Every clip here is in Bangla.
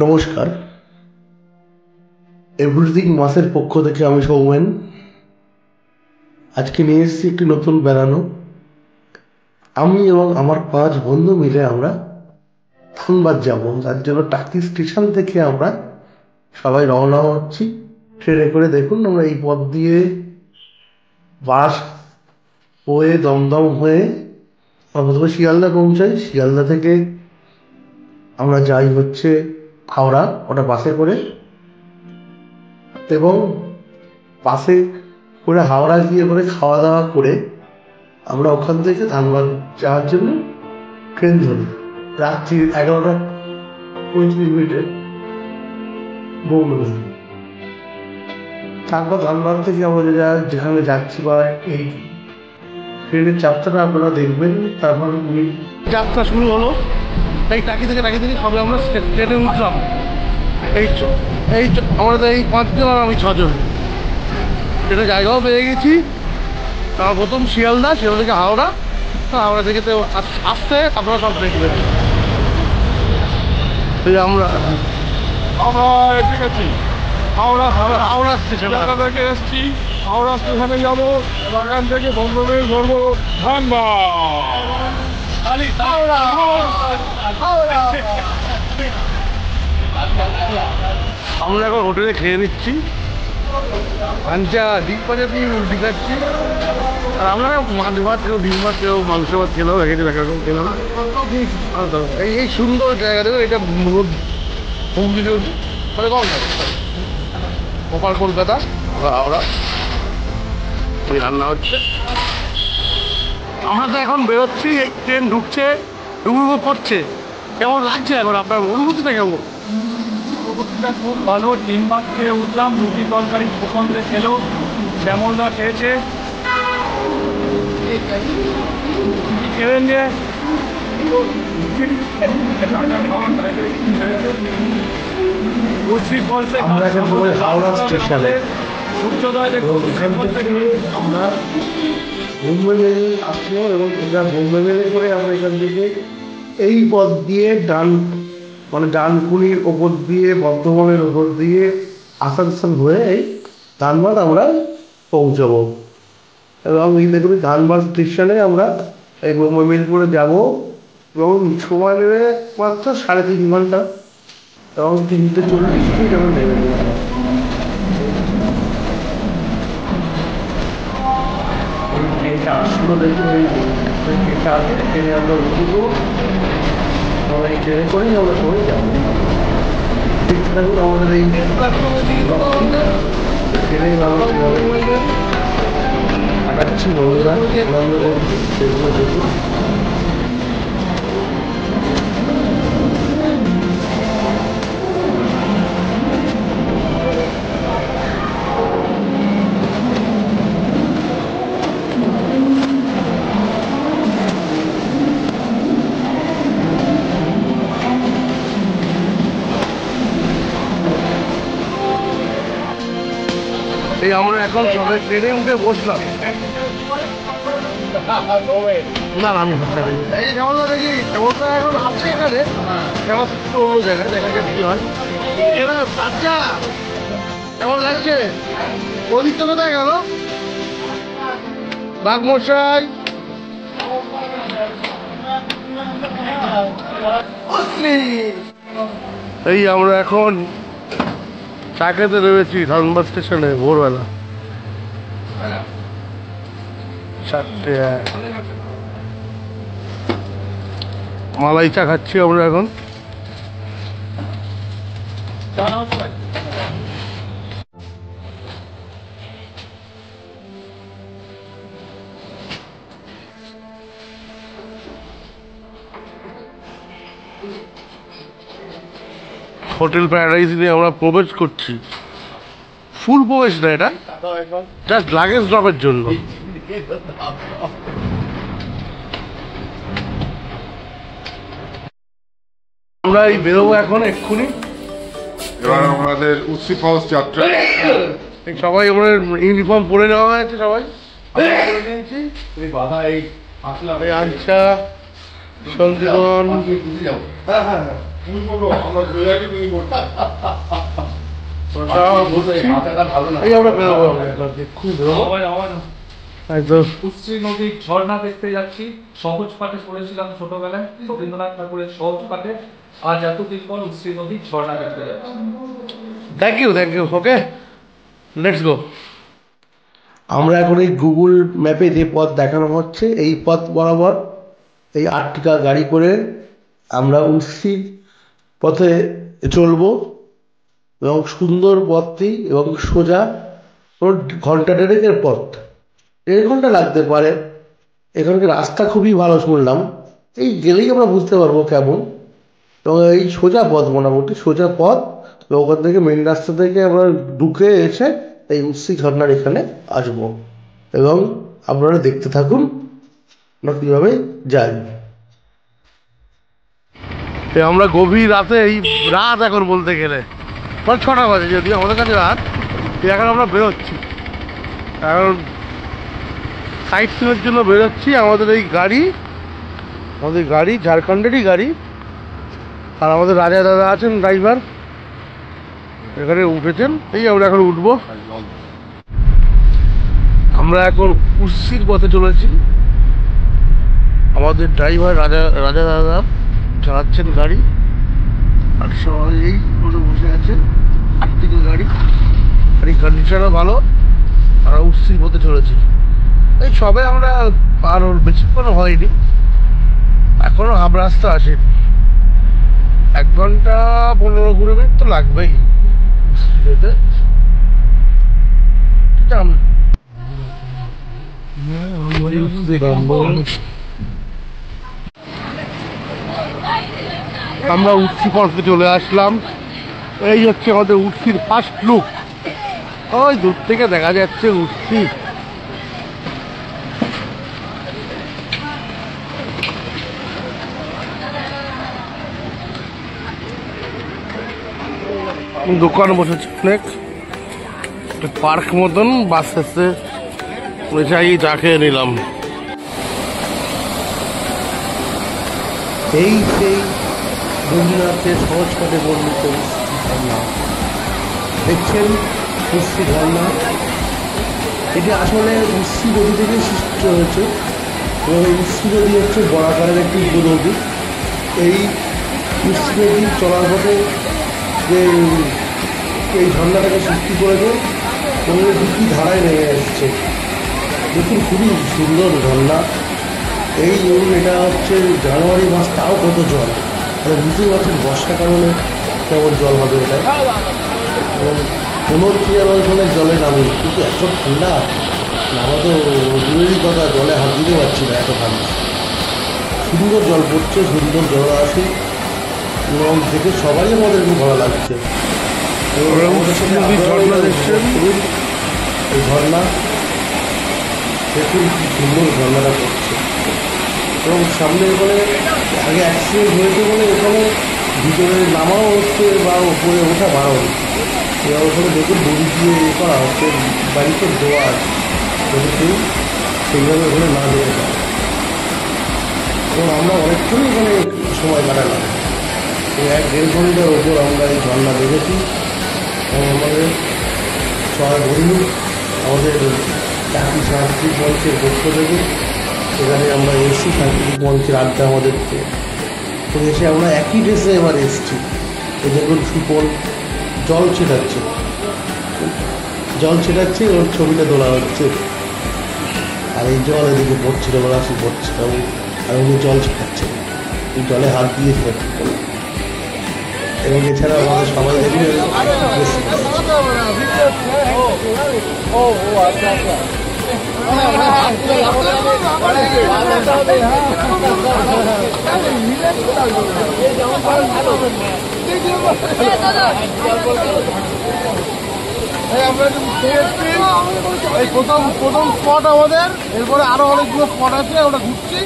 নমস্কার, এভরিথিং মাসের পক্ষ থেকে আমি সৌমেন। আজকে নিয়ে এসেছি একটি নতুন বেড়ানো। আমি এবং আমার 5 বন্ধু মিলে আমরা ধানবাদ যাব। তার জন্য টাকি স্টেশন থেকে আমরা সবাই রওনা হচ্ছি ট্রেনে করে। দেখুন, আমরা এই পথ দিয়ে বাস হয়ে দমদম হয়ে প্রথমে শিয়ালদা পৌঁছাই। শিয়ালদা থেকে আমরা যাই হচ্ছে হাওড়া, ওটা বাসে করে, এবং বাসে করে হাওড়া গিয়ে করে খাওয়া দাওয়া করে আমরা ওখান থেকে ধানবাদ যাওয়ার জন্য ট্রেন ধরি। রাত্রি 11:35 বৌমা। তারপর ধানবাদ থেকে আমরা যেখানে যাচ্ছি বা এই ট্রেনের যাত্রাটা আপনারা দেখবেন। তারপর যাত্রা শুরু হলো। এই টাকি থেকে সবে আমরা ট্রেনে উঠলাম। এই আমাদের এই 5 জন আর আমি 6 জন ট্রেনে জায়গাও পেয়ে গেছি। তার প্রথম শিয়ালদা থেকে হাওড়া, হাওড়া থেকে তো আসতে আপনারা সব দেখবেন। আমরা ঠিক আছে, হাওড়া স্টেশন থেকে এসছি। হাওড়া স্টেশনে যাবো, এখান থেকে বন্ধুদের ধরবো আমরা এখন হোটেলে খেয়ে নিচ্ছি। ডিম পাঞ্জাবি রুটি খাচ্ছি। আর আমরা মাছ ভাত কেউ ডিম ভাত কেউ মাংস ভাত খেলেও এরকম খেলাম। এই সুন্দর জায়গা দেখো, এটা হুগলি মানে কম গোপাল কলকাতা হাওড়া রান্না হচ্ছে। আমরা তো এখন বেরোচ্ছি, ট্রেন ঢুকছে, ডুবুডুবু করছে। কেমন লাগছে এখন আপনার অনুভূতিটা কেমন? খুব ভালো। ডিম ভাত খেয়ে উঠলাম, রুটি তরকারি পছন্দ খেলো, শ্যামলদা খেয়েছে। খেলেন যে আমরা এখন হাওড়া স্টেশনে। আমরা বোম্বে মেলে আসলো এবং বোম্বে মেলে করে আমরা এখান থেকে এই পথ দিয়ে ডানকুনির ওপর দিয়ে, বর্ধমানের ওপর দিয়ে আসানসোল হয়ে এই ধানবাদ আমরা পৌঁছাবো। এবং এই দেখুন ধানবাদ স্টেশনে আমরা এই বোম্বে মেল করে যাবো এবং সময় নেবে মাত্র 3.5 ঘন্টা এবং 3:40 আমরা নেমে যাবো। ট্রেনটা আসলো দেখুন, ট্রেনটা আসলে ট্রেনে আমরা উঠবো এবং এই ট্রেনে করেই আমরা সবাই যাবো। ঠিক থাকুন আমাদের এই ট্রেনেই আমরা কাটাচ্ছি বন্ধুরা। সেগুলো দেখুন। এই আমরা এখন সবাই ট্রেনে উঠে বসলাম। না আমি এই যেমন দেখি কেমনটা এখন আছে এখানে, কেমন অন্য জায়গায় দেখা যাক কি হয়। এবার বাচ্চা কেমন লাগছে? ওদিক তো কোথায় গেল বাঘমশাই? এই আমরা এখন চা খেতে রয়েছি ধানবাদ স্টেশনে ভোরবেলা 4টে। মালাই চা খাচ্ছি আমরা এখন। হোটেল প্যারাডাইজ নিয়ে আমরা প্রবেশ করছি। ফুল প্রবেশ না, এটা জাস্ট লাগেজ ড্রপের জন্য। আমরা এই বেরোবো এখন এক্ষুনি। এবার আমাদের উৎসিত হাউস যাত্রা। সবাই আমাদের ইউনিফর্ম পরে নেওয়া হয়েছে, সবাই নিয়েছি। আচ্ছা সঞ্জীবন এই আমরা বেরোবো, এক্ষুনি বেরোবো। উচ্ছ্রী নদীর ঝর্ণা দেখতে যাচ্ছি। সহজ পাঠে পড়েছিলাম ছোটবেলায় রবীন্দ্রনাথ ঠাকুরের সহজ পাঠে। আজ এতদিন পর উচ্ছ্রী নদীর ঝর্ণা দেখতে যাচ্ছি। Thank you, okay, let's go. আমরা এখন এই গুগল ম্যাপে যে পথ দেখানো হচ্ছে এই পথ বরাবর এই আর্টিকা গাড়ি করে আমরা উচ্ছ্রী পথে চলবো এবং সুন্দর পথটি এবং সোজা ঘন্টা দেড়েকের পথ, 1.5 ঘন্টা লাগতে পারে। এখানকার রাস্তা খুবই ভালো শুনলাম, এই গেলেই আমরা বুঝতে পারবো কেমন। এবং এই সোজা পথ, মোটামুটি সোজা পথ, ওখান থেকে মেন রাস্তা থেকে আমরা ঢুকে এসে এই উচ্ছ্রী ঝর্ণার এখানে আসবো এবং আপনারা দেখতে থাকুন আমরা কীভাবে যাই। আমরা গভীর রাতে, এই রাত এখন বলতে গেলে 6টা বাজে, যদিও আমাদের কাছে রাত, এখন আমরা বেরোচ্ছি, এখন সাইট সিনের জন্য বেরোচ্ছি। আমাদের গাড়ি ঝাড়খণ্ডেরই গাড়ি, আর আমাদের রাজা দাদা আছেন ড্রাইভার, এখানে উঠেছেন, এই আমরা এখন উঠবো। আমরা এখন উচ্ছ্রীর পথে চলেছি, আমাদের ড্রাইভার রাজা দাদা চালাচ্ছেন গাড়ি, আর সবাই এই করে বসে আছে। আর্টিকা গাড়ি কন্ডিশনও ভালো, আমরা উচ্ছ্রীর পথে চলেছি। এই সবে আমরা আর বেশিক্ষণ হয়নি, এখনো হাফ রাস্তা আসে, 1 ঘন্টা 15-20 মিনিট তো লাগবেই যেতে। আমরা উচ্ছ্রী পথে চলে আসলাম। এই হচ্ছে আমাদের উচ্ছ্রীর ফার্স্ট লুক, ওই দূর থেকে দেখা যাচ্ছে উচ্ছ্রী। দোকান বসেছে অনেক, পার্ক মতন, বাস এসে চাই চা খেয়ে নিলাম। এই সেই রবীন্দ্রনাথের সহজ পাঠে বর্ণিত উচ্ছ্রী ঝর্ণা দেখছেন, উচ্ছ্রী ঝর্ণা। এটি আসলে উচ্ছ্রী নদী থেকে সৃষ্টি হয়েছে এবং এই উচ্ছ্রী নদী হচ্ছে বরাকারের একটি উপনদী। এই উচ্ছ্রী নদীর চলার পথে যে এই ঝর্ণাটাকে সৃষ্টি করেছে এবং দুটি ধারায় নেমে এসছে। দেখুন খুবই সুন্দর ঝর্ণা। এই এটা হচ্ছে জানুয়ারি মাস, তাও কত জল, বুঝতেই পারছেন বর্ষার কারণে কেমন জল হবে এটা। এবং মনে হচ্ছে যেন ওইখানে জলে নামি, কিন্তু এত ঠান্ডা, আমরা তো দূরেরই কথা, জলে হাত দিতে পারছি না, এত ঠান্ডা। সুন্দর জল পড়ছে, সুন্দর জল আসে এবং দেখে সবাই আমাদের খুব ভালো লাগছে। এই ঝর্ণা দেখুন কি সুন্দর ঝর্ণাটা পড়ছে। এবং সামনে এখানে আগে অ্যাক্সিডেন্ট হয়েছে বলে এখানে ভিতরে নামাও হচ্ছে বা উপরে ওঠা বাড়াও হচ্ছে। এবার ওখানে দেখুন দড়ি দিয়ে করা হচ্ছে, বাড়িতে দেওয়া আছে, যদি কেউ সেইভাবে ওখানে না যেতে পারে। এবং আমরা অনেকক্ষণই এখানে সময় কাটালাম, 1-1.5 ঘন্টার ওপর আমরা এই ঝর্ণা দেখেছি। এবং আমাদের ছয় বন্ধু আমাদের চাকরি সাংস্কৃতিক মঞ্চের পক্ষ থেকে সেখানে আমরা এসেছি, সাংস্কৃতিক মঞ্চের আড্ডা আমাদের তো এসে আমরা একই ড্রেসে এবার এসেছি। এই দেখুন সুপন জল ছেটাচ্ছে ওর ছবিটা তোলা হচ্ছে, আর এই জল এদিকে পড়ছিল, বলাসি পড়ছে আর উনি জল ছেটাচ্ছে, এই জলে হাত দিয়ে ছেটাচ্ছে। এবং এছাড়া আমাদের সবাই দেখবে এই প্রথম স্পট আমাদের, এরপরে আরো অনেকগুলো স্পট আছে, ওটা ঘুরছি।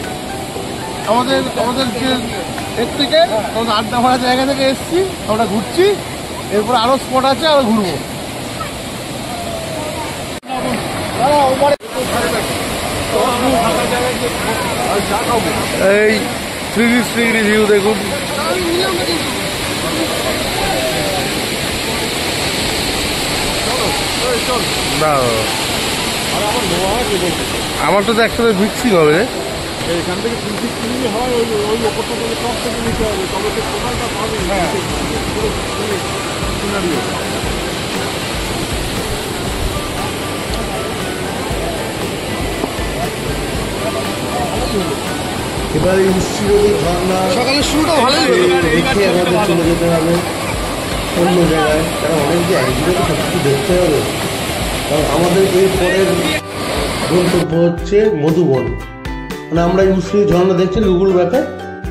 আমাদের যে এর থেকে আড্ডা মারা জায়গা থেকে এসছি, আমরা ঘুরছি, এরপরে আরো স্পট আছে, আমরা ঘুরবো। এই 3D ভিউ দেখুন। না আমার তো একসাথে মিক্সিং হবে এখান থেকে 360 হয়, ওই ওপরটা থেকে টপ থেকে নিতে হবে, তবে তো টোটালটা পাবে। হ্যাঁ এবার এই উচ্ছিরোধী ঝর্ণা সকালের শুরুটা ভালোই দেখে আমাদের চলে যেতে হবে অন্য জায়গায়, কারণ অনেক যে একদিনে তো সব কিছু দেখতে হবে। কারণ আমাদের এর পরের গন্তব্য হচ্ছে মধুবন। মানে আমরা এই উচ্ছিরোধী ঝর্ণা দেখছি গুগল ম্যাপে,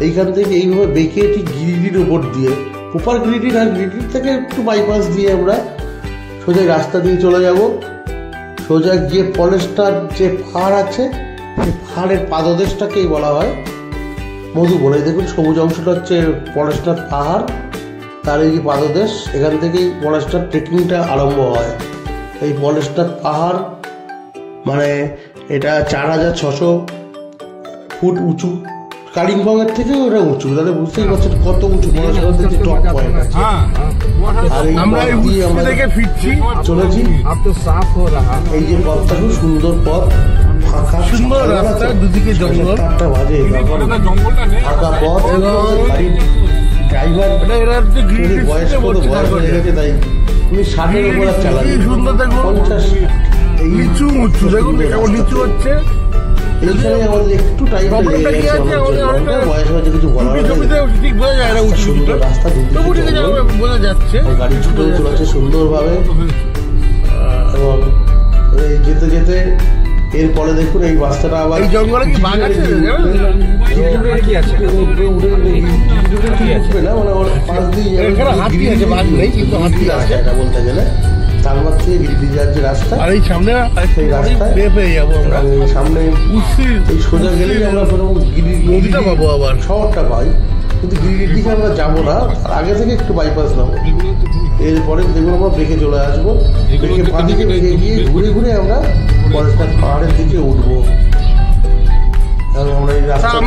এইখান থেকে এইভাবে বেঁকে ঠিক গিরিডির ওপর দিয়ে, প্রপার গিরিডি আর গিরিডির থেকে একটু বাইপাস দিয়ে আমরা সোজা রাস্তা দিয়ে চলে যাব। সোজা গিয়ে ফরেস্টার যে পাহাড় আছে, সেই পাহাড়ের পাদদেশটাকেই বলা হয় মধুবন। এই দেখুন সবুজ অংশটা হচ্ছে ফরেস্টার পাহাড়, তার এই যে পাদদেশ, এখান থেকেই ফরেস্টার ট্রেকিংটা আরম্ভ হয়। এই ফরেস্টার পাহাড় মানে এটা 4600 ফুট উঁচু, কালিম্পংয়ের থেকেও ওটা উঁচু। তাহলে বুঝতেই পারছেন কত উঁচু ফরেস্টারদের যে টপ পয়েন্ট আছে। আর এই পথ দিয়ে আমরা ফিরছি চলেছি। এই যে পথটা খুব সুন্দর পথ, ফাঁকা সুন্দর রাস্তা, দুদিকে জঙ্গল, 7টা বাজে, ফাঁকা পথ এবং গাড়ির ড্রাইভার বয়স্ক তো বয়স হয়ে গেছে, তাই উনি 60-এর উপর আর চালাবেন। সুন্দর দেখুন 50 নিচু উঁচু দেখুন কেমন নিচু হচ্ছে। এইখানে আমাদের একটু টাইম লেগে গেছে, বয়স হয়েছে কিছু বলার ঠিক বোঝা যায় না, সুন্দর রাস্তা, বোঝা যাচ্ছে গাড়ি ছুটে চলেছে সুন্দরভাবে। এবং এই যেতে যেতে এরপরে দেখুন এই রাস্তাটা আবার এই জঙ্গলে কি বাঘ আছে না, মানে ওর পাশ দিয়ে হাতি আছে, বাঘ নেই কিন্তু হাতি আছে এটা বলতে গেলে। তারপর থেকে গিরিডি যাওয়ার যে রাস্তা, আর এই সামনে সেই রাস্তায় পেয়ে যাবো আমরা, সামনে এই সোজা গেলেই আমরা নদীটা পাবো, আবার শহরটা পাই। কিন্তু গিরিডির দিকে আমরা যাবো না, তার আগে থেকে একটু বাইপাস নেবো। এরপরে দেখুন আমরা বেঁকে চলে আসবো, বেঁকে পাদিকে বেঁকে গিয়ে ঘুরে ঘুরে আমরা ফরেস্টার পাহাড়ের দিকে উঠবো। আমরা এই রাস্তা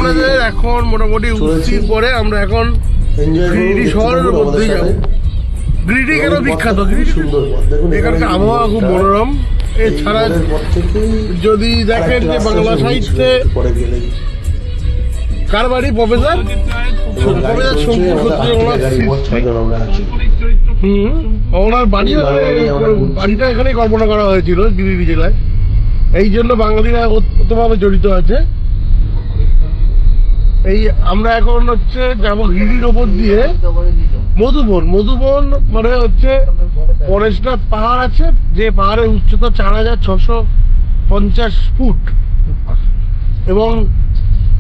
এখন মোটামুটি উঠছির পরে আমরা এখন এনজয় গিরিডি শহরের মধ্যে যাবো। গিরিডি কেন বিখ্যাত? সুন্দর পথ দেখুন, এখানকার আবহাওয়া খুব মনোরম। এছাড়া যদি দেখেন যে বাংলা সাহিত্যে কার বাড়ি প্রফেসর ওনার বাড়িটা এখানেই কল্পনা করা হয়েছিল গিরিডি জেলায়, এই জন্য বাঙালিরা ওতভাবে জড়িত আছে। এই আমরা এখন হচ্ছে যাবো গিরিডির ওপর দিয়ে মধুবন। মধুবন মানে হচ্ছে ফরেস্টার পাহাড় আছে, যে পাহাড়ের উচ্চতা 4650 ফুট, এবং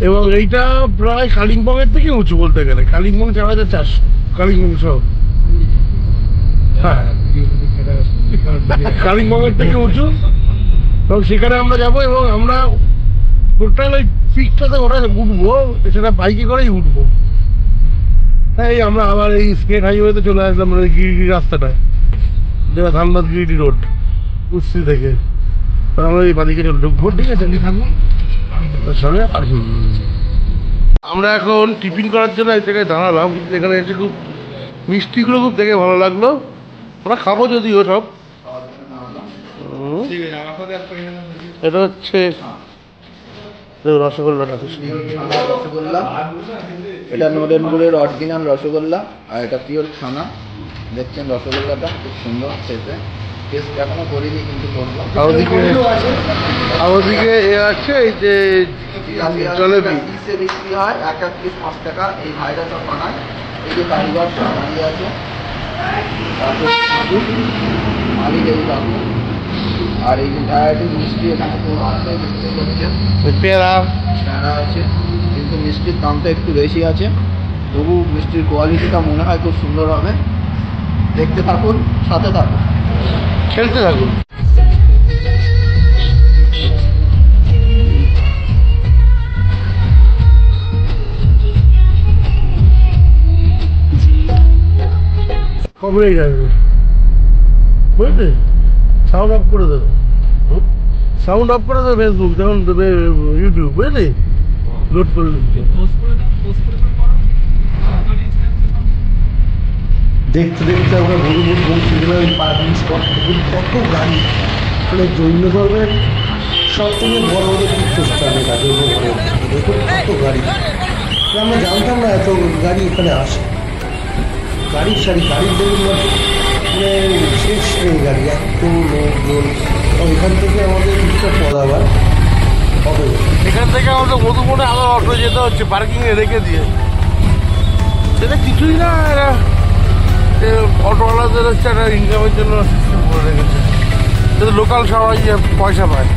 এবং এইটা প্রায় কালিম্পংয়ের থেকে উঁচু বলতে গেলে। কালিম্পং 4400, কালিম্পং সহ, হ্যাঁ কালিম্পংয়ের থেকে উঁচু। এবং সেখানে আমরা যাবো এবং আমরা টোটাল ওই পিকটাতে ওটা উঠবো, সেটা বাইকে করেই উঠবো। তাই আমরা আবার এই স্টেট হাইওয়েতে চলে আসলাম, মানে গিরিডি রাস্তাটায়, যেটা ধানবাদ গিরিডি রোড কুস্তি থেকে। আমরা এই বাদিকে চলে ঢুকবো, ঠিক আছে? থাকুন সঙ্গে। আমরা এখন টিফিন করার জন্য এই জায়গায় দাঁড়ালাম, কিন্তু এখানে এসে খুব মিষ্টিগুলো খুব দেখে ভালো লাগলো। আমরা খাবো যদিও সব। এটা হচ্ছে রসগোল্লাটা, রসগোল্লা, এটা নরেনপুরের অরিজিনাল রসগোল্লা, আর এটা পিওর ছানা। দেখছেন রসগোল্লাটা খুব সুন্দর খেতে, টেস্ট এখনো করিনি কিন্তু করবো। আর ওদিকে এ আছে এই যে জলেবি, পিসে বিক্রি হয়, এক এক পিস 5 টাকা। এই ভাইরা সব বানায়, এই যে কারিগর সব দাঁড়িয়ে আছে, মালিক এই কাকু। আর এই যে ভ্যারাইটি মিষ্টি এখানে পেয়ারা আছে, কিন্তু মিষ্টির দামটা একটু বেশি আছে, তবু মিষ্টির কোয়ালিটিটা মনে হয় খুব সুন্দর হবে। দেখতে থাকুন, সাথে থাকুন, খেলতে থাকুন। কবে যাবে বুঝলি? সাউন্ড অফ করে দেবে, সাউন্ড অফ করে দেবে ফেসবুক, যখন দেবে ইউটিউব, বুঝলি? লোড করে দেখতে দেখতে আমরা মধুপুর পৌঁছে গেলাম। ওই পার্কিং স্পট কত গাড়ি, মানে জৈন ধর্মের সব থেকে বড় বড় তীর্থস্থান এটা জৈন ধর্মের। দেখুন কত গাড়ি, আমরা জানতাম না এত গাড়ি এখানে আসে। গাড়ির সারি, গাড়ির দেখুন মানে শেষ নেই গাড়ি, এত লোকজন। এখান থেকে আমাদের কিছুটা পদ আবার হবে, এখান থেকে আমাদের মধুপুরে আবার অটো যেতে হচ্ছে পার্কিংয়ে রেখে দিয়ে। সেটা কিছুই না, এরা অটোওয়ালাদের হচ্ছে একটা ইনকামের জন্য সিস্টেম করে রেখেছে, যাতে লোকাল সবাই পয়সা পায়।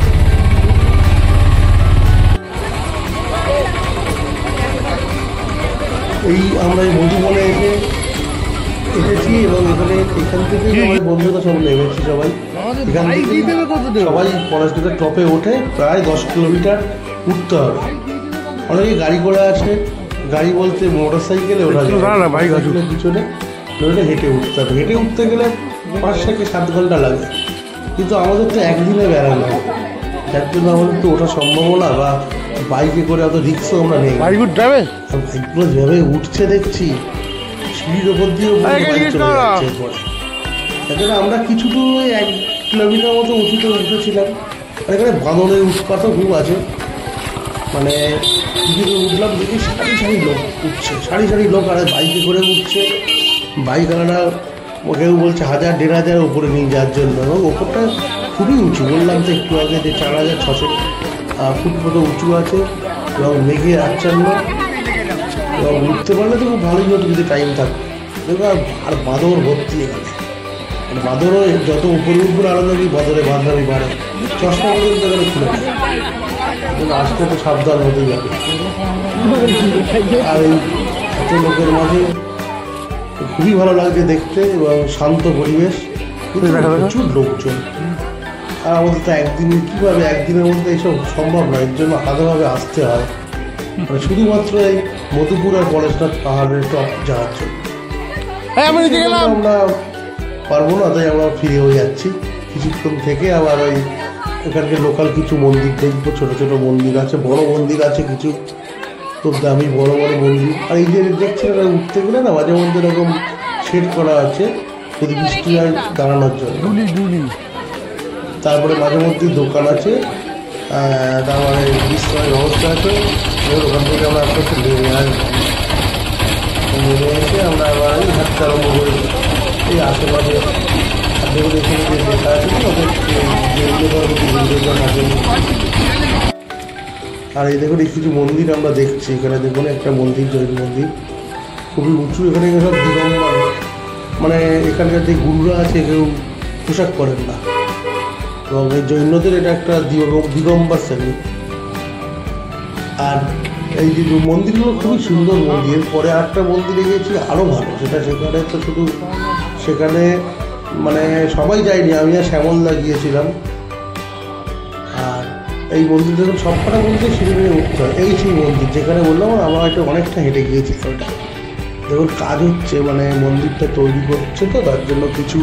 এই আমরা এই মধুবনে এসেছি এবং এখান থেকে আমাদের বন্ধুরা সব নেমেছি সবাই। এখান থেকে সবাই পলাশডিহার টপে ওঠে, প্রায় 10 কিলোমিটার উঠতে হবে। অনেকে গাড়ি করে আছে, গাড়ি বলতে মোটর সাইকেলে ওঠা যায়, পিছনে নইলে হেঁটে উঠতে হবে। হেঁটে উঠতে গেলে 5 থেকে 7 ঘন্টা লাগে, কিন্তু আমাদের তো একদিনে বেড়ানো, যার জন্য আমাদের তো ওঠা সম্ভব না, বা বাইকে করে অত রিক্সও আমরা নেই। বাইকগুলো যেভাবে উঠছে দেখছি, সিঁড়ির ওপর দিয়েও এখানে আমরা কিছুটু 1 কিলোমিটার মতো উঁচুতে উঠেছিলাম। আর এখানে বাঁদরের উৎপাতও খুব আছে, মানে কিছুতে উঠলাম দেখি সারি সারি লোক উঠছে, সারি সারি লোক, আর বাইকে করে উঠছে। বাইক আলাদা কেউ বলছে 1000-1500 উপরে নিয়ে যাওয়ার জন্য, এবং ওপরটা খুবই উঁচু। বললাম তো একটু আগে যে 4600 ফুট মতো উঁচু আছে, এবং মেঘে আচ্ছন্ন, এবং উঠতে পারলে তো খুব ভালোই হতো যদি টাইম থাকতো। দেখো আর বাঁদর ভর্তি এখানে, মানে বাঁদরও যত উপরে উপরে আরো নাকি বাঁদরে বাঁধাবি বাড়ে, চশমা পর্যন্ত এখানে খুলে দেয়, কিন্তু আসতে তো সাবধান হতেই যাবে। আর এই এত লোকের মাঝে খুবই ভালো লাগছে দেখতে, এবং শান্ত পরিবেশ, প্রচুর লোকজন। আর আমাদের তো কীভাবে একদিনের মধ্যে এইসব সম্ভব নয়, এর জন্য আলাদাভাবে আসতে হয়, মানে শুধুমাত্র এই মধুপুর আর পলাশনাথ পাহাড়ের টপ যাওয়ার জন্য। আমরা পারবো না, তাই আমরা ফিরেও যাচ্ছি। কিছুক্ষণ থেকে আবার ওই এখানকার লোকাল কিছু মন্দির দেখবো, ছোটো ছোটো মন্দির আছে, বড় মন্দির আছে কিছু, তো দামি বড় বড় মন্দির। আর এই যে দেখছি উঠতে গেলে না মাঝে মধ্যে এরকম সেট করা আছে যদি বৃষ্টি হয় দাঁড়ানোর জন্য। তারপরে মাঝে মধ্যে দোকান আছে, তারপরে বিশ্রামের ব্যবস্থা আছে। এবার ওখান থেকে আমরা আস্তে আস্তে নেমে এসে আমরা আবার এই হাঁটতে আরম্ভ করেছি। এই আশেপাশে যেগুলো এখানে যে লেখা আছে ওদের আর এই দেখুন এই কিছু মন্দির আমরা দেখছি এখানে। দেখুন একটা মন্দির, জৈন মন্দির, খুবই উঁচু। এখানে সব দিগম্বর, মানে এখানকার যে গুরুরা আছে কেউ পোশাক পরেন না, এবং এই জৈনদের এটা একটা দিগম্বর শ্রেণী। আর এই যে মন্দিরগুলো খুবই সুন্দর মন্দির। পরে আরেকটা মন্দিরে গিয়েছি আরও ভালো, সেখানে তো শুধু সেখানে মানে সবাই যায়নি, আমি আর শ্যামলদা গিয়েছিলাম। আর এই মন্দির দেখুন সবকটা মন্দির সিঁড়ি বেয়ে উঠতে হয়। এই সেই মন্দির যেখানে বললাম আমরা একটা অনেকটা হেঁটে গিয়েছি। ওটা দেখুন কাজ হচ্ছে, মানে মন্দিরটা তৈরি করছে, তো তার জন্য কিছু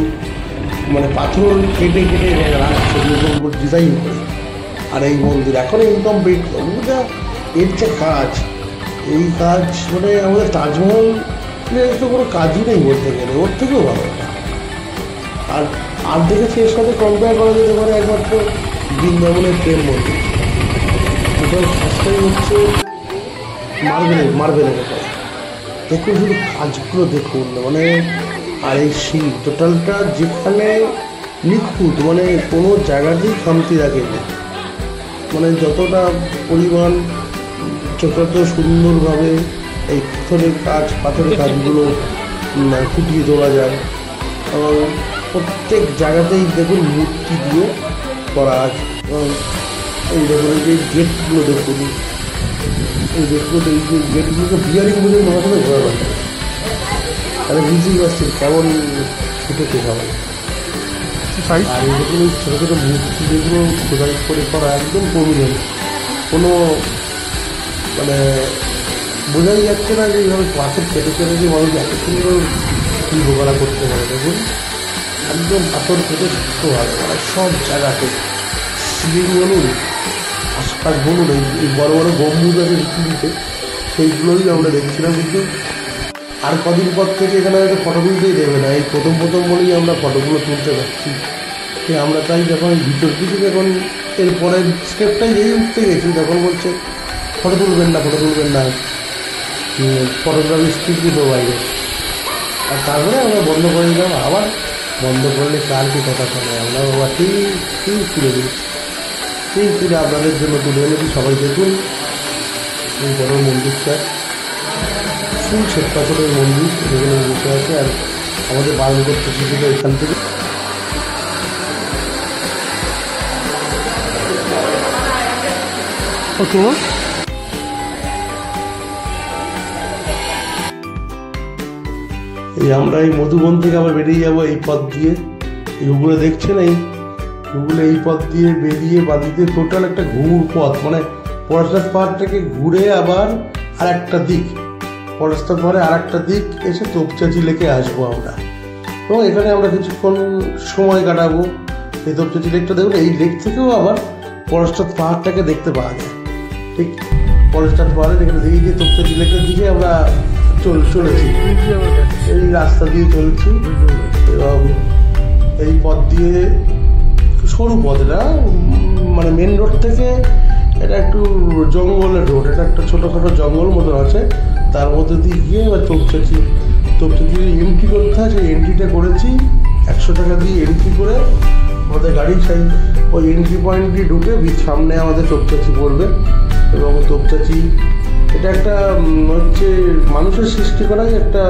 মানে পাথর কেটে কেটে রাখছে ডিজাইন করে। আর এই মন্দির এখন ইনকমপ্লিট, এর যে কাজ, এই কাজ মানে আমাদের তাজমহল তো কোনো কাজই নেই বলতে গেলে, ওর থেকেও ভালো। আর দেখেছি এর সাথে কম্পেয়ার করা যেতে পারে একমাত্র বৃন্দাবনের প্রেম মন্দির। এটা ফার্স্টটাই হচ্ছে মার্বেলের ব্যাপারে। দেখুন শুধু কাজগুলো দেখুন, মানে আর এই শিল টোটালটা যেখানে নিখুঁত, মানে কোনো জায়গাতেই খামতি রাখেনি, মানে যতটা পরিমাণ যত সুন্দরভাবে এই পাথরের কাজগুলো ফুটিয়ে তোলা যায়। এবং প্রত্যেক জায়গাতেই দেখুন মূর্তি দিয়ে করা আছে। এবং এই দেখুন এই যে গেটগুলো দেখুন, এই গেটগুলোকে বিয়ারিং বলে মনে করে ঘোরা লাগে, তাহলে বুঝতেই পারছি কেমন ফুটেছে সবাই। আর এই দেখুন ছোটো ছোটো মূর্তি যেগুলো খোদাই করে করা একদম প্রয়োজন, কোনো মানে বোঝাই যাচ্ছে না যে এইভাবে পাথর কেটে কেটে যে মানুষ এত সুন্দর শিল্পকলা করতে পারে। দেখুন একদম পাথর কেটে শক্ত হয়, মানে সব জায়গাতে সিলিং বলুন, আশপাশ বলুন, এই বড় বড় গম্বুজ আছে পৃথিবীতে, সেইগুলোই আমরা দেখছিলাম। কিন্তু আর কদিন পর থেকে এখানে হয়তো ফটো তুলতেই দেবে না। এই প্রথম বলেই আমরা ফটোগুলো তুলতে পারছি। আমরা তাই যখন ভিতর দিকে যখন এরপরের স্টেপটাই যেই উঠতে গেছি তখন বলছে ফটো তুলবেন না ফটোগ্রাফি স্ট্রিক্টলি বাইরে। আর তারপরে আমরা বন্ধ করে দিলাম। আবার বন্ধ করলে কার কি কথা শোনে, আমরা বাবা ঠিক তুলে দিচ্ছি, ঠিক তুলে আপনাদের জন্য তুলে এনেছি। সবাই দেখুন এই বড় মন্দিরটা, ফুল শ্বেত পাথরের মন্দির যেগুলো বসে আছে। আর আমাদের বারণ করতে শিখেছিল এখান থেকে। এই আমরা এই মধুবন থেকে আবার বেরিয়ে যাবো এই পথ দিয়ে। এইগুলো দেখছেন, এইগুলো এই পথ দিয়ে বেরিয়ে বাদিতে টোটাল একটা ঘুর পথ, মানে পলাশদাস পাহাড় থেকে ঘুরে আবার আর একটা দিক, পলাশদাস পাহাড়ে আর একটা দিক এসে তোপচাঁচি লেকে আসবো আমরা। এবং এখানে আমরা কিছুক্ষণ সময় কাটাবো। এই তোপচাঁচি লেকটা দেখুন, এই লেক থেকেও আবার পলাশদাস পাহাড়টাকে দেখতে পাওয়া যায়। ঠিক পলাশদাস পাহাড়ের এখানে দেখি যে তোপচাঁচি লেকের দিকে আমরা চলেছি, এই রাস্তা দিয়ে চলছি। এবং এই পথ দিয়ে সরু পথ, এটা মানে মেন রোড থেকে এটা একটু জঙ্গলের রোড, এটা একটা ছোটোখাটো জঙ্গল মতন আছে। তার মধ্যে দিয়ে গিয়ে এবার তোপচাঁচি এন্ট্রি করতে হয়। সেই এন্ট্রিটা করেছি 100 টাকা দিয়ে এন্ট্রি করে আমাদের গাড়ি চাই ওই এন্ট্রি পয়েন্ট দিয়ে ঢুকে সামনে আমাদের তোপচাঁচি পড়বে। এবং তোপচাঁচি এটা একটা হচ্ছে মানুষের সৃষ্টি করাই একটা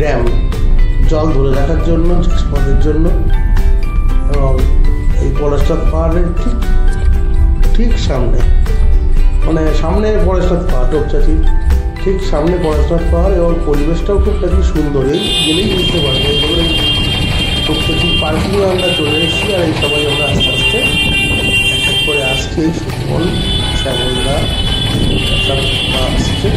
ড্যাম, জল ধরে রাখার জন্য, চাষবাসের জন্য। এবং এই পলাশদাস পাহাড়ের ঠিক সামনে, মানে সামনে পলাশদাস পাহাড়, তোপচাঁচি ঠিক সামনে পলাশদাস পাহাড়। এবং পরিবেশটাও খুব বেশি সুন্দর, এই গেলেই বুঝতে পারবো। এগুলো তোপচাঁচি পার্কিংয়ে আমরা চলে এসেছি। আর এই সবাই আমরা আস্তে আস্তে এক এক করে আসছি। এই সুফল শ্যামলদা সব আসছে।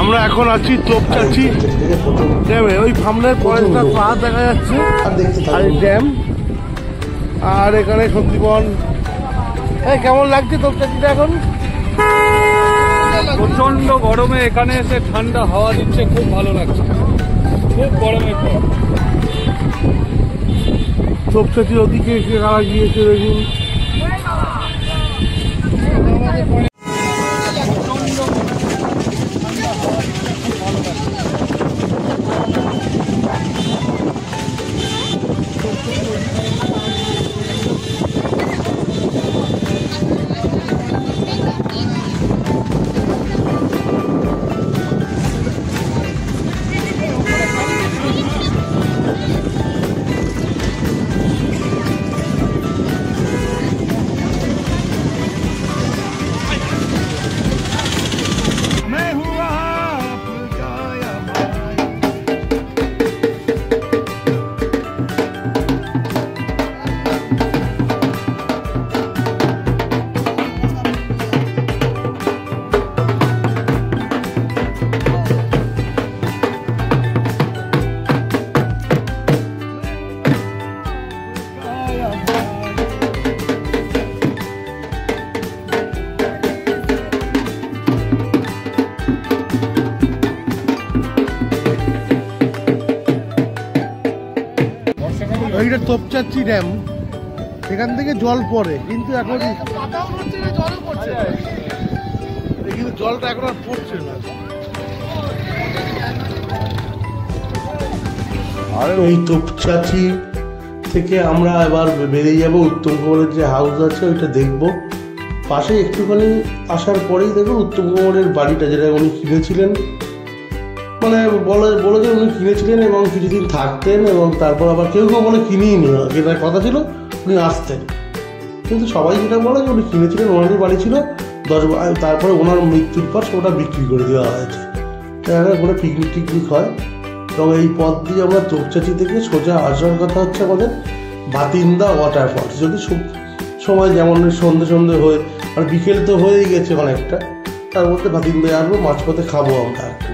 আমরা এখন আছি তোপচাঁচি ড্যামে, ওই সামনের পলাশদাস পাহাড় দেখা যাচ্ছে আর ড্যাম। আর এখানে সন্দীপন, কেমন লাগছে তোপচাঁচিটা এখন? প্রচন্ড গরমে এখানে এসে ঠান্ডা হাওয়া দিচ্ছে, খুব ভালো লাগছে, খুব গরমের পর। তোপচাঁচির ওদিকে এসে খাওয়া গিয়েছে দেখুন। এইটা তোপচাঁচি ড্যাম, এখান থেকে জল পড়ে, কিন্তু এখন কিন্তু জলটা এখন আর পড়ছে না। আর ওই তোপচাঁচি থেকে আমরা এবার বেরিয়ে যাবো উত্তম কুমারের যে হাউস আছে ওইটা দেখবো। পাশে একটুখানি আসার পরেই দেখুন উত্তম কুমারের বাড়িটা, যেটা উনি কিনেছিলেন, মানে বলে যে উনি কিনেছিলেন এবং কিছুদিন থাকতেন এবং তারপর আবার কেউ বলে কিনেই নি, যেটা কথা ছিল উনি আসতেন। কিন্তু সবাই যেটা বলে যে উনি কিনেছিলেন, ওনারই বাড়ি ছিল, তারপরে ওনার মৃত্যুর পর ওটা বিক্রি করে দেওয়া হয়েছে। ওখানে পিকনিক টিকনিক হয়। এবং এই পথ দিয়ে আমরা তোপচাঁচি থেকে সোজা আসার কথা হচ্ছে আমাদের ভাতিন্দা ওয়াটারফলস। যদি সময় যেমন সন্ধে হয়ে, আর বিকেল তো হয়েই গেছে অনেকটা, তার মধ্যে ভাতিন্দায় আসবো, মাঝপথে খাবো আমরা একটু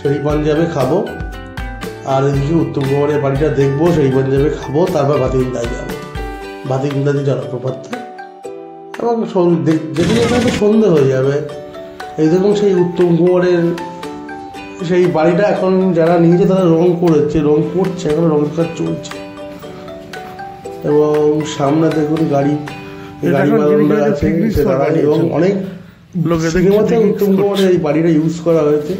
সেই পাঞ্জাবে খাবো। আর এদিকে উত্তম কুমারের বাড়িটা দেখবো, সেই পাঞ্জাবে খাবো, তারপর ভাতিন্দায় যাবো, ভাতিন্দাতে জলপ্রপাতে। এবং যেদিন এখানে সন্ধে হয়ে যাবে, এই দেখুন সেই উত্তম কুমারের সেই বাড়িটা এখন যারা নিয়েছে তারা রং করেছে, রং করছে, এখন রঙের কাজ চলছে। এবং সামনে দেখুন গাড়ি বারান্দা আছে, এবং অনেক সিনেমাতে উত্তম কুমারের এই বাড়িটা ইউজ করা হয়েছে।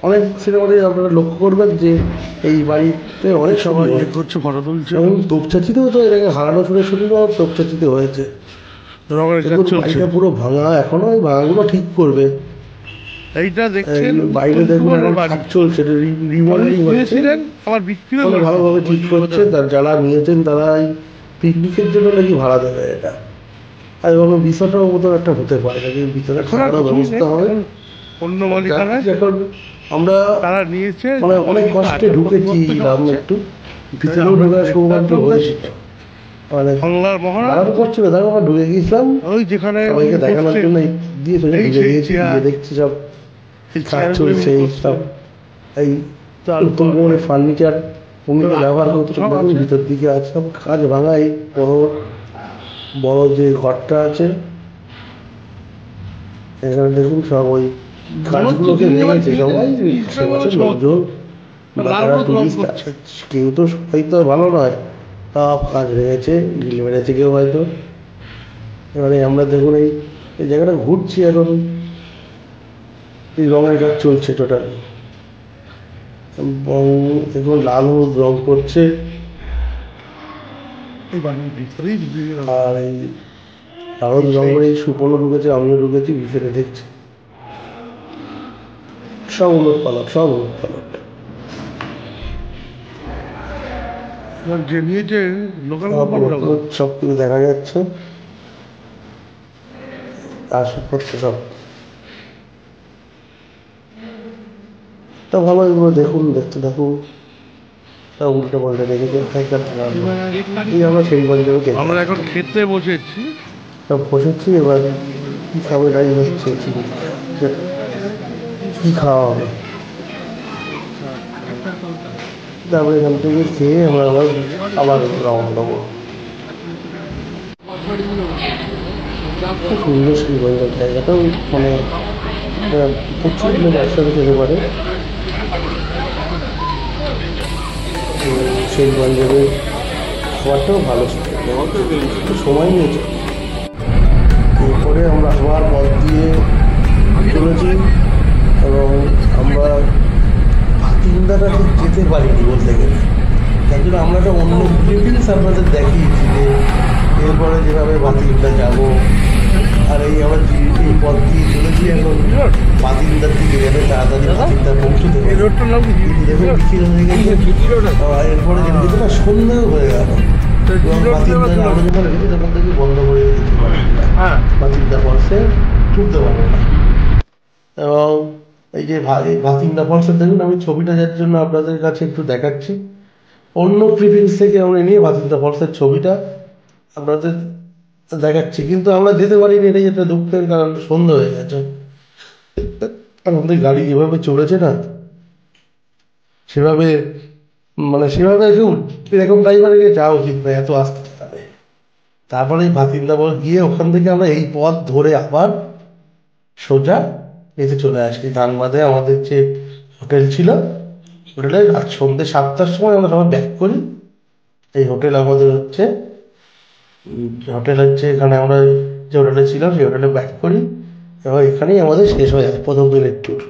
অনেক সিনেমাতে আপনারা লক্ষ্য করবেন যে এই বাড়িতে অনেক সময় করছে, ফটো তুলছে, এবং তোপচাচিতেও তো এটাকে হারানো শুনের শুটিং তোপচাচিতে হয়েছে। রঙের কাজ চলছে। বাড়িটা পুরো ভাঙা, এখনো ওই ভাঙাগুলো ঠিক করবে। এইটা দেখছেন বাইরে দেখুন এখন কাজ চলছে, রিমডেলিং হচ্ছে, আমার বিক্রি ভালোভাবে ঠিক করছে। তার যারা নিয়েছেন তারা এই পিকনিকের জন্য নাকি ভাড়া দেবে এটা, আর এবং বিষয়টাও মতন একটা হতে পারে নাকি ভিতরে খাওয়ার ব্যবস্থা হবে। অন্য মালিকানা এখন আমরা তারা নিয়েছে, মানে অনেক কষ্টে ঢুকেছিলাম, একটু ভিতরেও ঢোকার সৌভাগ্য হয়েছিল। মানে বাংলার মহারাজ আরাম করছিল, তারপর আমরা ঢুকে গেছিলাম ওই যেখানে সবাইকে দেখানোর জন্য দিয়ে ঢুকে গিয়েছি, গিয়ে দেখছি সব কাজ চলছে। এই সব এই উত্তম কুমারের ফার্নিচার ভূমিকা ব্যবহার করতে ভিতর দিকে আছে, সব কাজ ভাঙা। এই বড় যে ঘরটা আছে এখানে দেখুন সব ওই কাজগুলোকে ভেঙেছে সবাই, লোকজন, কেউ তো সবাই তো ভালো নয়, সব কাজ ভেঙেছে, ঢিল মেরেছে কেউ হয়তো। এবারে আমরা দেখুন এই জায়গাটা ঘুরছি, এখন এই রঙের কাজ চলছে টোটাল। এবং দেখুন লাল হলুদ রং করছে, আর এই লাল হলুদ রং করে সুপর্ণ ঢুকেছে, আমিও ঢুকেছি, ভিতরে দেখছি সব উলট পালট, সব উলট পালট। যে নিয়েছে লোকাল সব কিছু দেখা যাচ্ছে, আসপত্র সব তা ভালো। এগুলো দেখুন, দেখতে থাকুন, সব উল্টো পাল্টে রেখেছে। আমরা সেই পর্যন্ত আমরা এখন খেতে বসেছি, সব বসেছি। এবার কি খাবে তাই হচ্ছে, কি খাওয়া হবে। তারপরে এখান থেকে খেয়ে আমরা আবার রওনা দেবো। খুব সুন্দর শ্রীগঞ্জের জায়গাটাও, মানে প্রচুর লোক একসাথে খেতে পারে। শ্রীগঞ্জের খাবারটাও ভালো ছিল, একটু সময় নিয়েছে। এরপরে আমরা আবার পথ দিয়ে চলেছি, এবং আমরা ভাতিন্দাটা ঠিক যেতে পারিনি বলতে গেলে। তার জন্য আমরা একটা অন্য ডিটেলস আপনাদের দেখিয়েছি যে এরপরে যেভাবে ভাতিন্দা যাবো। আর এই আমরা এই পথ দিয়ে চলেছি, এখন ভাতিন্দার দিকে গেলে তাড়াতাড়ি ভাতিন্দা পৌঁছতে হবে। দেখুন বিক্রি হয়ে গেছে, এরপরে যেতে না সন্দেহ হয়ে গেল, এবং ভাতিন্দার আমরা যখন রেখেছি তখন থেকে বন্ধ করে দিতে পারি, ভাতিন্দা ফলসে ঢুকতে পারবো না। এবং এই যে ভাতিন্দা ফলসের দেখুন, আমি ছবিটা যার জন্য আপনাদের কাছে একটু দেখাচ্ছি। অন্য ক্লিপিংস থেকে আমরা নিয়ে ভাতিন্দা ফলসের ছবিটা আপনাদের দেখাচ্ছি, কিন্তু আমরা যেতে পারিনি, এটাই একটা দুঃখের কারণ। সন্ধ্যা হয়ে গেছে, আমাদের গাড়ি যেভাবে চলেছে না সেভাবে, মানে সেভাবে কেউ এরকম ড্রাইভারে যাওয়া উচিত না, এত আসতে পারে। তারপরে এই ভাতিন্দা গিয়ে ওখান থেকে আমরা এই পথ ধরে আবার সোজা এতে চলে আসি ধানবাদে। আমাদের যে হোটেল ছিল, হোটেলে রাত সন্ধ্যে 7টার সময় আমরা সবাই ব্যাক করি। এই হোটেল আমাদের হচ্ছে এখানে আমরা যে হোটেলে ছিলাম সেই হোটেলে ব্যাক করি, এবং এখানেই আমাদের শেষ হয়ে যায় প্রথম দিনের ট্যুর।